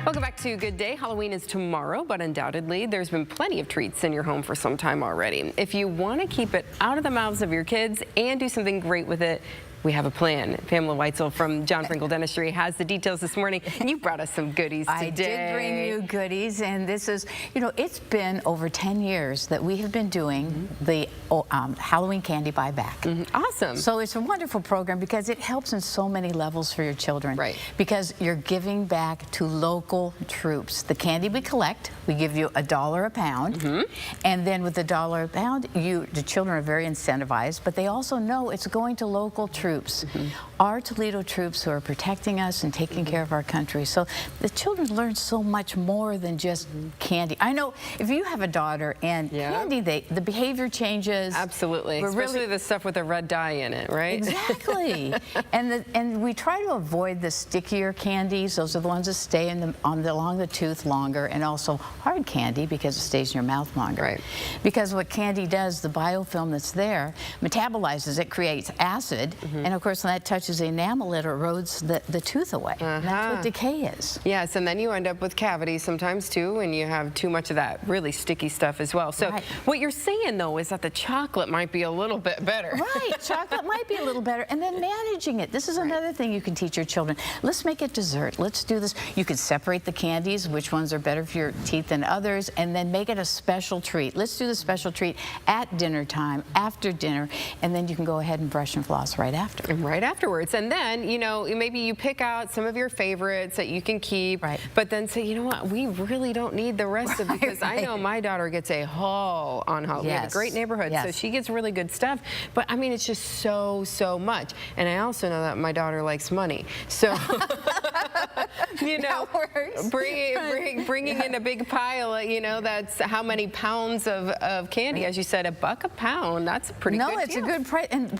Welcome back to Good Day. Halloween is tomorrow, but undoubtedly there's been plenty of treats in your home for some time already. If you want to keep it out of the mouths of your kids and do something great with it, we have a plan. Pamela Weitzel from Jon Frankel Dentistry has the details this morning. And you brought us some goodies today. I did bring you goodies, and this is, you know, it's been over 10 years that we have been doing the Halloween candy buyback. Awesome. So it's a wonderful program because it helps in so many levels for your children. Right. Because you're giving back to local troops. The candy we collect, we give you $1 a pound, and then with $1 a pound, the children are very incentivized, but they also know it's going to local troops. Our Toledo troops who are protecting us and taking care of our country. So the children learn so much more than just candy. I know if you have a daughter and candy, the behavior changes. Absolutely. Especially the stuff with the red dye in it, right? Exactly. and we try to avoid the stickier candies. Those are the ones that stay along the tooth longer, and also hard candy because it stays in your mouth longer. Right. Because what candy does, the biofilm that's there metabolizes it, creates acid, and of course when that touches the enamel, it erodes the tooth away. And that's what decay is. Yes, and then you end up with cavities sometimes too, and you have too much of that really sticky stuff as well. So what you're saying though is that the chocolate might be a little bit better. Right, chocolate might be a little better, and then managing it. This is another thing you can teach your children. Let's make it dessert. Let's do this. You can separate the candies, which ones are better for your teeth than others, and then make it a special treat. Let's do the special treat at dinner time, after dinner, and then you can go ahead and brush and floss right after. Right afterwards. And then, you know, maybe you pick out some of your favorites that you can keep, but then say, you know what, we really don't need the rest of it, because I know my daughter gets a haul on Halloween. We have a great neighborhood, so she gets really good stuff. But I mean, it's just so much. And I also know that my daughter likes money. So, you know, bringing in a big pile, you know, that's how many pounds of candy. As you said, $1 a pound. That's a pretty good deal. No, it's a good price. And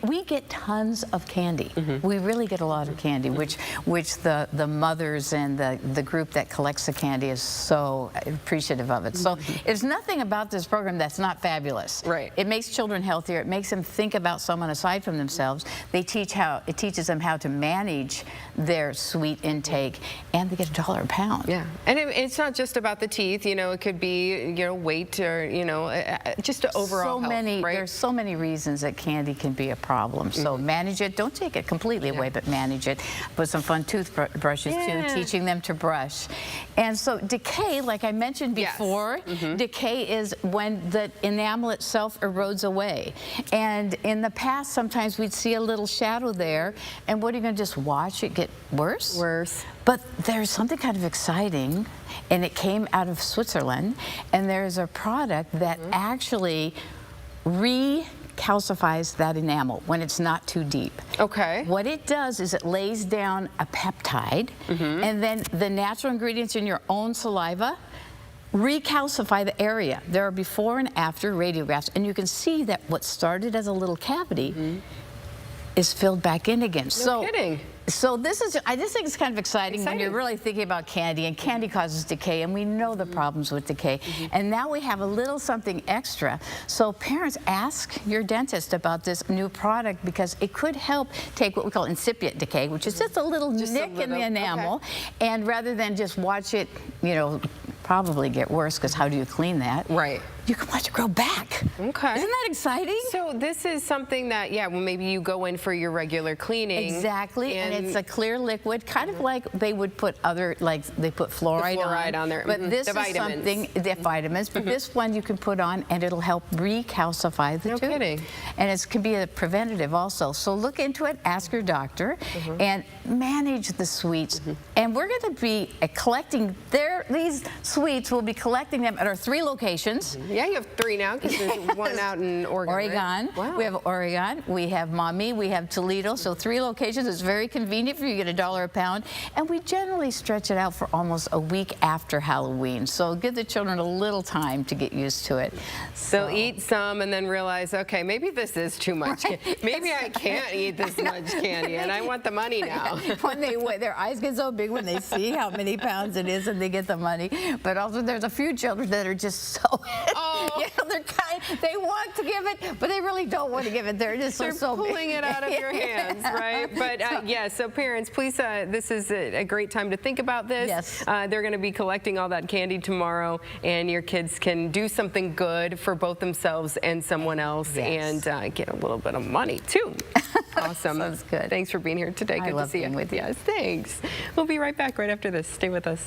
we get tons of candy. We really get a lot of candy, which the mothers and the group that collects the candy is so appreciative of it. So there's nothing about this program that's not fabulous. Right. It makes children healthier. It makes them think about someone aside from themselves. It teaches them how to manage their sweet intake, and they get $1 a pound. Yeah. And it's not just about the teeth. You know, it could be, you know, weight, or, you know, just overall health, right? There's so many reasons that candy can be a problem. So manage it. Don't take it completely away, but manage it. Put some fun toothbrushes too, teaching them to brush. And so decay, like I mentioned before, decay is when the enamel itself erodes away. And in the past, sometimes we'd see a little shadow there, and what are you going to just watch it get worse? Worse. But there's something kind of exciting, and it came out of Switzerland, and there's a product that actually recalcifies that enamel when it's not too deep. Okay. What it does is it lays down a peptide, and then the natural ingredients in your own saliva recalcify the area. There are before and after radiographs, and you can see that what started as a little cavity is filled back in again. No kidding. So this is, I just think it's kind of exciting when you're really thinking about candy, and candy causes decay, and we know the problems with decay. And now we have a little something extra. So parents, ask your dentist about this new product, because it could help take what we call incipient decay, which is just a little nick in the enamel, and rather than just watch it, you know, probably get worse, because how do you clean that? Right. You can watch it grow back. Okay. Isn't that exciting? So this is something that, well, maybe you go in for your regular cleaning. Exactly, and it's a clear liquid, kind of like they would put other, like they put fluoride on there. But this is something, the vitamins, but this one you can put on, and it'll help recalcify the tooth. No kidding. And it can be a preventative also. So look into it, ask your doctor, and manage the sweets. And we're going to be collecting these sweets. We'll be collecting them at our 3 locations. Yeah, you have 3 now, because there's one out in Oregon. Oregon. Right? Wow. We have Oregon, we have Maumee, we have Toledo. So 3 locations. It's very convenient for you. You get $1 a pound. And we generally stretch it out for almost a week after Halloween. So give the children a little time to get used to it. So eat some and then realize, okay, maybe this is too much. Maybe I can't eat this much candy, and I want the money now. When their eyes get so big when they see how many pounds it is, and they get the money. But also there's a few children that are just so You know, they want to give it, but they really don't want to give it. They're just so pulling it out of your hands, right? But yeah, so parents, please, this is a great time to think about this. Yes. They're going to be collecting all that candy tomorrow, and your kids can do something good for both themselves and someone else, and get a little bit of money too. Awesome. Sounds good. Thanks for being here today. Good to see you. With you. Yes, thanks. We'll be right back right after this. Stay with us.